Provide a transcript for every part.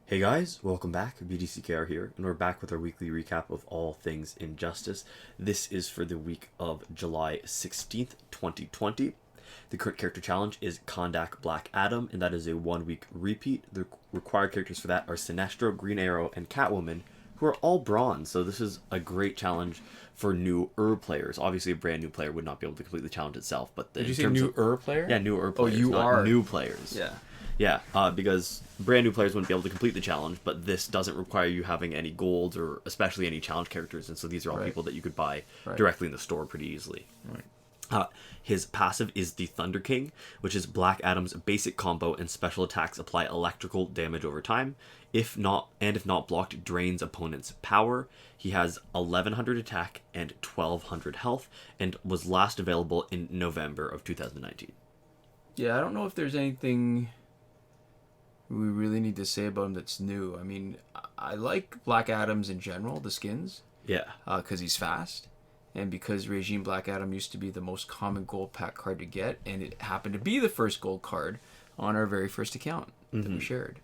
Hey guys, welcome back. BDCKR here, and we're back with our weekly recap of all things Injustice. This is for the week of July 16th, 2020. The current character challenge is Kahndaq Black Adam, and that is a 1 week repeat. The required characters for that are Sinestro, Green Arrow, and Catwoman, who are all bronze, so this is a great challenge for newer players. Obviously, a brand new player would not be able to complete the challenge itself, but Did you say newer player? Yeah, newer players. Oh, you not are new players. Yeah. Yeah, because brand new players wouldn't be able to complete the challenge, but this doesn't require you having any golds or especially any challenge characters, and so these are all people that you could buy directly in the store pretty easily. Right. His passive is the Thunder King, which is Black Adam's basic combo, and special attacks apply electrical damage over time. If not blocked, drains opponent's power. He has 1100 attack and 1200 health, and was last available in November of 2019. Yeah, I don't know if there's anything we really need to say about him that's new. I mean, I like Black Adams in general, the skins. Yeah. Because he's fast. And because Regime Black Adam used to be the most common gold pack card to get, and it happened to be the first gold card on our very first account that we shared.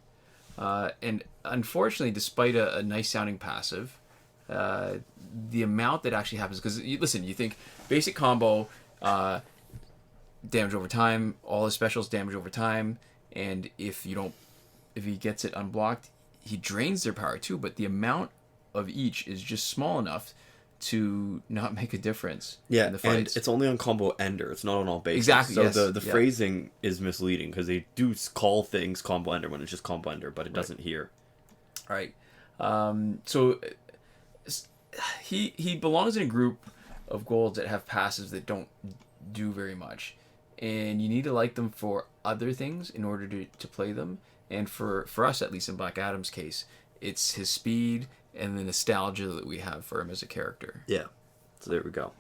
And unfortunately, despite a nice sounding passive, the amount that actually happens, because listen, you think basic combo, damage over time, all his specials damage over time, and if he gets it unblocked, he drains their power too, but the amount of each is just small enough to not make a difference in the fights. And it's only on combo ender, it's not on all bases. Exactly, so yes. the phrasing is misleading, because they do call things combo ender when it's just combo ender, but it doesn't here. Right. So he belongs in a group of golds that have passives that don't do very much, and you need to like them for other things in order to play them. And for us, at least in Black Adam's case, it's his speed and the nostalgia that we have for him as a character. Yeah, so there we go.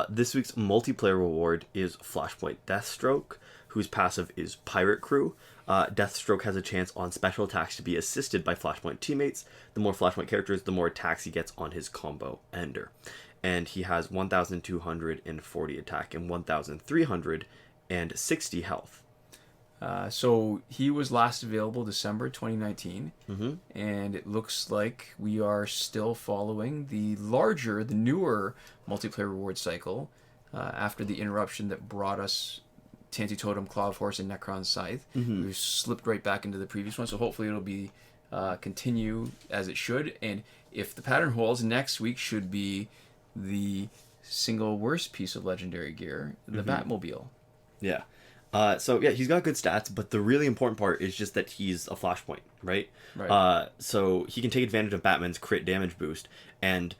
This week's multiplayer reward is Flashpoint Deathstroke, whose passive is Pirate Crew. Deathstroke has a chance on special attacks to be assisted by Flashpoint teammates. The more Flashpoint characters, the more attacks he gets on his combo ender. And he has 1,240 attack and 1,360 health. So he was last available December 2019, and it looks like we are still following the newer multiplayer reward cycle after the interruption that brought us Tanty Totem, Claw of Horse, and Necron Scythe. We've slipped right back into the previous one, so hopefully it'll be continue as it should. And if the pattern holds, next week should be the single worst piece of legendary gear, the Batmobile. Yeah. So yeah, he's got good stats, but the really important part is just that he's a Flashpoint, right? So he can take advantage of Batman's crit damage boost, and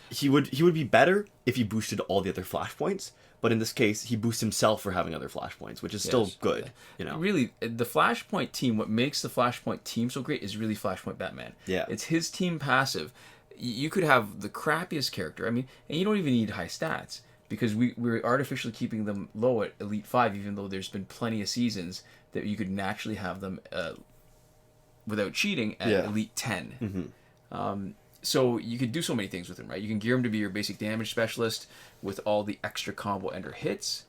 he would be better if he boosted all the other Flashpoints, but in this case, he boosts himself for having other Flashpoints, which is still good, you know. Really, the Flashpoint team, what makes the Flashpoint team so great is really Flashpoint Batman. Yeah. It's his team passive. You could have the crappiest character, I mean, and you don't even need high stats, because we're artificially keeping them low at Elite 5, even though there's been plenty of seasons that you could naturally have them without cheating at Elite 10. So you could do so many things with him, right? You can gear him to be your basic damage specialist with all the extra combo ender hits,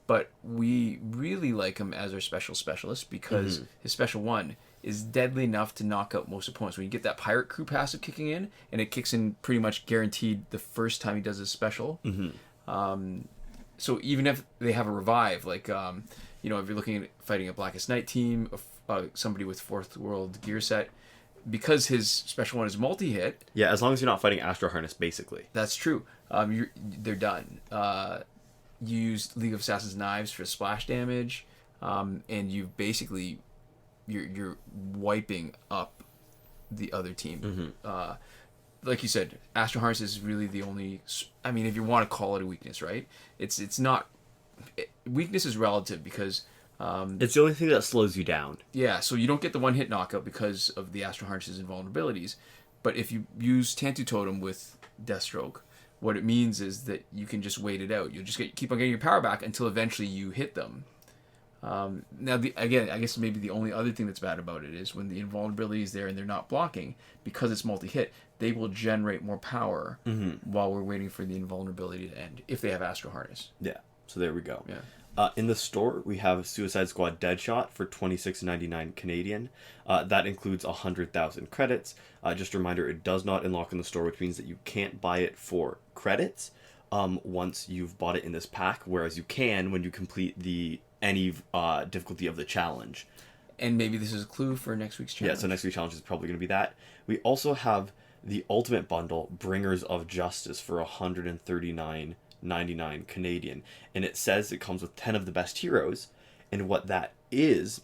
but we really like him as our special specialist because his special one is deadly enough to knock out most opponents. When you get that Pirate Crew passive kicking in, and it kicks in pretty much guaranteed the first time he does his special. So even if they have a revive, like if you're looking at fighting a Blackest Night team, somebody with Fourth World gear set, because his special one is multi-hit. Yeah, as long as you're not fighting Astro Harness, basically. That's true. They're done. You use League of Assassins Knives for splash damage, and you basically you're wiping up the other team. Like you said, Astro Harness is really the only... I mean, if you want to call it a weakness, right? It's not... Weakness is relative because... it's the only thing that slows you down. Yeah, so you don't get the one-hit knockout because of the Astro Harness's invulnerabilities. But if you use Tanty Totem with Deathstroke, what it means is that you can just wait it out. You'll just keep on getting your power back until eventually you hit them. Now, again, I guess maybe the only other thing that's bad about it is when the invulnerability is there and they're not blocking, because it's multi-hit, they will generate more power while we're waiting for the invulnerability to end, if they have Astro Harness. Yeah, so there we go. Yeah. In the store, we have Suicide Squad Deadshot for $26.99 Canadian. That includes 100,000 credits. Just a reminder, it does not unlock in the store, which means that you can't buy it for credits once you've bought it in this pack, whereas you can when you complete any difficulty of the challenge. And maybe this is a clue for next week's challenge. Yeah, so next week's challenge is probably going to be that. We also have the Ultimate Bundle, Bringers of Justice, for $139.99 Canadian. And it says it comes with 10 of the best heroes. And what that is,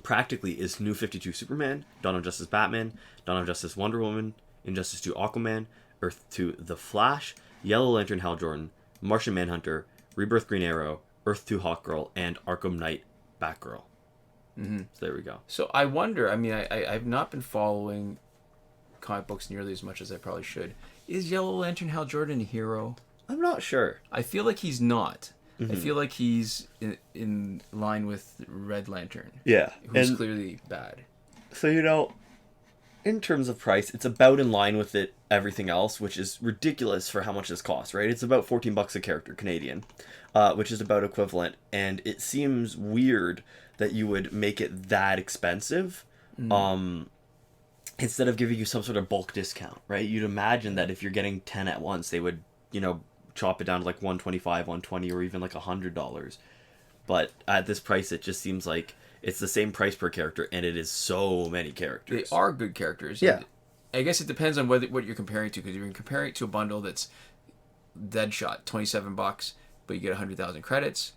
practically, is New 52 Superman, Dawn of Justice Batman, Dawn of Justice Wonder Woman, Injustice 2 Aquaman, Earth 2 The Flash, Yellow Lantern Hal Jordan, Martian Manhunter, Rebirth Green Arrow, Earth 2 Hawkgirl, and Arkham Knight Batgirl. Mm-hmm. So there we go. So I wonder, I mean, I've not been following comic books nearly as much as I probably should. Is Yellow Lantern Hal Jordan a hero? I'm not sure. I feel like he's not. Mm-hmm. I feel like he's in line with Red Lantern. Yeah. Who's clearly bad. So, in terms of price, it's about in line with everything else, which is ridiculous for how much this costs, right? It's about $14 a character Canadian, which is about equivalent. And it seems weird that you would make it that expensive instead of giving you some sort of bulk discount, right? You'd imagine that if you're getting 10 at once, they would, chop it down to like $125, $120, or even like $100. But at this price, it just seems like it's the same price per character, and it is so many characters. They are good characters. Yeah. I guess it depends on what you're comparing to, because if you're comparing it to a bundle that's Deadshot, $27, but you get 100,000 credits.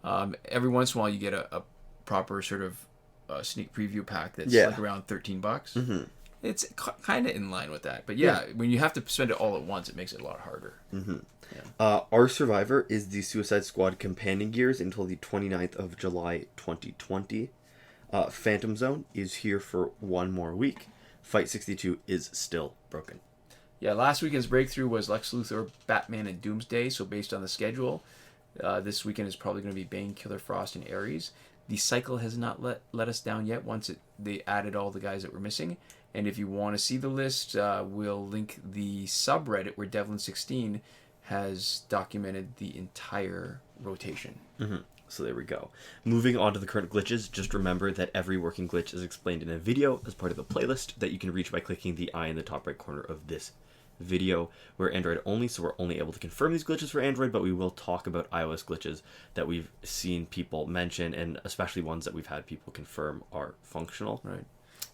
Every once in a while, you get a proper sort of sneak preview pack that's like around $13. Mm-hmm. It's kind of in line with that. But yeah, when you have to spend it all at once, it makes it a lot harder. Mm-hmm. Yeah. Our Survivor is the Suicide Squad Companion Gears until the 29th of July 2020. Phantom Zone is here for one more week. Fight 62 is still broken. Yeah, last weekend's breakthrough was Lex Luthor, Batman, and Doomsday. So based on the schedule, this weekend is probably going to be Bane, Killer Frost, and Ares. The cycle has not let us down yet once they added all the guys that were missing. And if you want to see the list, we'll link the subreddit where Devlin16 has documented the entire rotation. Mm-hmm. So there we go. Moving on to the current glitches, just remember that every working glitch is explained in a video as part of the playlist that you can reach by clicking the eye in the top right corner of this video. We're Android only, so we're only able to confirm these glitches for Android, but we will talk about iOS glitches that we've seen people mention, and especially ones that we've had people confirm are functional. Right.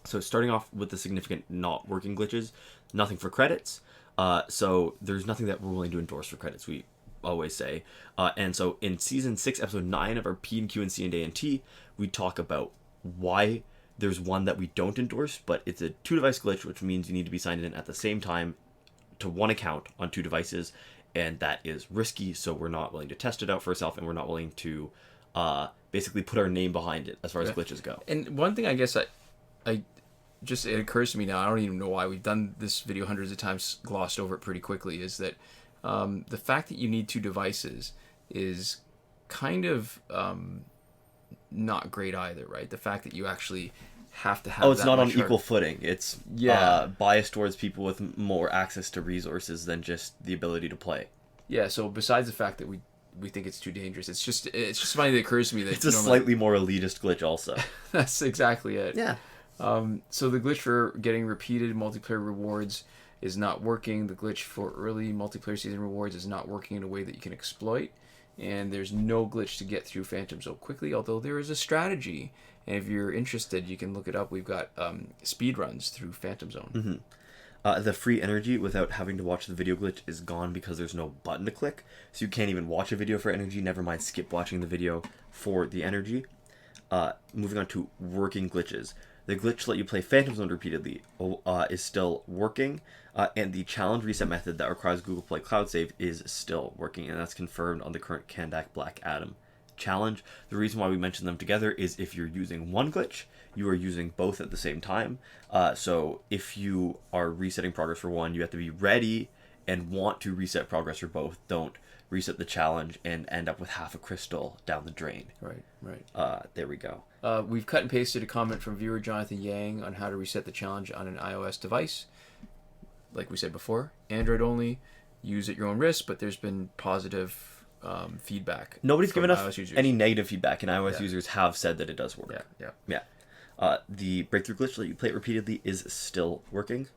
So starting off with the significant not working glitches, nothing for credits. So there's nothing that we're willing to endorse for credits, we always say. And so in Season 6, Episode 9 of our P&Q and C&A and T, we talk about why there's one that we don't endorse, but it's a 2-device glitch, which means you need to be signed in at the same time to one account on 2 devices, and that is risky, so we're not willing to test it out for ourselves, and we're not willing to basically put our name behind it as far as glitches go. And one thing I guess it occurs to me now, I don't even know why, we've done this video hundreds of times, glossed over it pretty quickly, is that the fact that you need 2 devices is kind of not great either, right? The fact that you actually have to have it's not on equal footing. It's biased towards people with more access to resources than just the ability to play. Yeah, so besides the fact that we think it's too dangerous, it's just funny that it occurs to me that it's a slightly more elitist glitch also. That's exactly it. Yeah. So the glitch for getting repeated multiplayer rewards is not working. The glitch for early multiplayer season rewards is not working in a way that you can exploit. And there's no glitch to get through Phantom Zone quickly, although there is a strategy. And if you're interested, you can look it up. We've got speed runs through Phantom Zone. Mm-hmm. The free energy without having to watch the video glitch is gone because there's no button to click. So you can't even watch a video for energy, never mind skip watching the video for the energy. Moving on to working glitches. The glitch to let you play Phantom Zone repeatedly is still working, and the challenge reset method that requires Google Play Cloud Save is still working, and that's confirmed on the current Kahndaq Black Adam challenge. The reason why we mention them together is if you're using one glitch, you are using both at the same time. So if you are resetting progress for one, you have to be ready and want to reset progress for both. Don't reset the challenge and end up with half a crystal down the drain. Right. There we go. We've cut and pasted a comment from viewer Jonathan Yang on how to reset the challenge on an iOS device. Like we said before, Android only, use at your own risk, but there's been positive feedback. Nobody's given us iOS users. any negative feedback, and iOS Yeah. users have said that it does work. Yeah. The breakthrough glitch that you play it repeatedly is still working.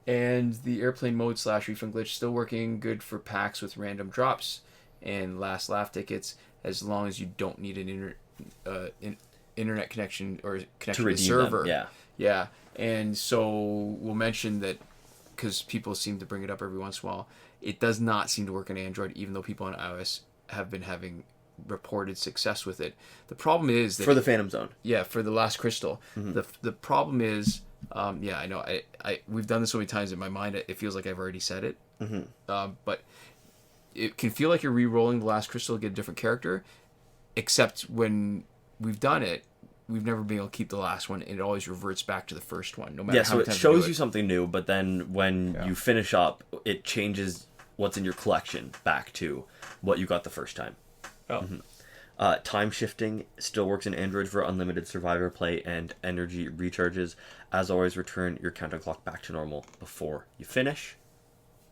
And the airplane mode / refund glitch still working, good for packs with random drops and last laugh tickets, as long as you don't need an internet connection or connection to the server. Them. Yeah. And so we'll mention that because people seem to bring it up every once in a while, it does not seem to work on Android, even though people on iOS have been having reported success with it. The problem is that for the Phantom Zone. Yeah, for the last crystal. The problem is, I know I we've done this so many times in my mind. It feels like I've already said it. But it can feel like you're re-rolling the last crystal to get a different character, except when we've done it, we've never been able to keep the last one, and it always reverts back to the first one, no matter how so many it times shows you something new, but then when Yeah. you finish up, it changes what's in your collection back to what you got the first time. Time shifting still works in Android for unlimited survivor play and energy recharges. As always, return your countdown clock back to normal before you finish.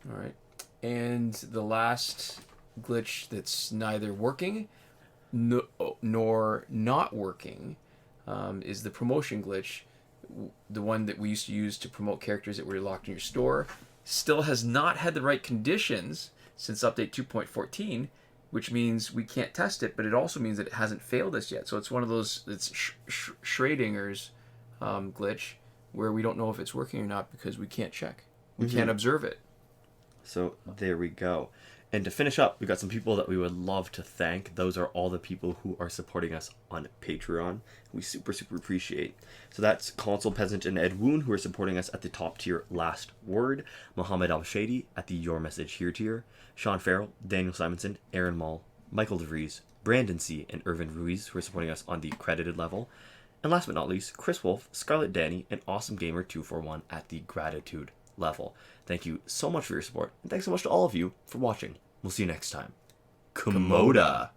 All right. And the last glitch that's neither working nor not working is the promotion glitch. The one that we used to use to promote characters that were locked in your store. Still has not had the right conditions since update 2.14, which means we can't test it, but it also means that it hasn't failed us yet. So it's one of those, it's Schrodinger's glitch, where we don't know if it's working or not because we can't check. We can't observe it. So there we go. And to finish up, we've got some people that we would love to thank. Those are all the people who are supporting us on Patreon. We super appreciate. So that's Console Peasant and Edwoon, who are supporting us at the top tier Last Word. Mohammed Albshaiti at the Your Message Here tier. Shawn Farrell, Daniel Simonson, Aaron Maule, Michael DeVries, Brandon C., and Irvin Ruiz, who are supporting us on the credited level. And last but not least, Chris Wolff, Scarlet, Dani, and Awesomegamer 241 at the gratitude level. Thank you so much for your support, and thanks so much to all of you for watching. We'll see you next time. Komoda!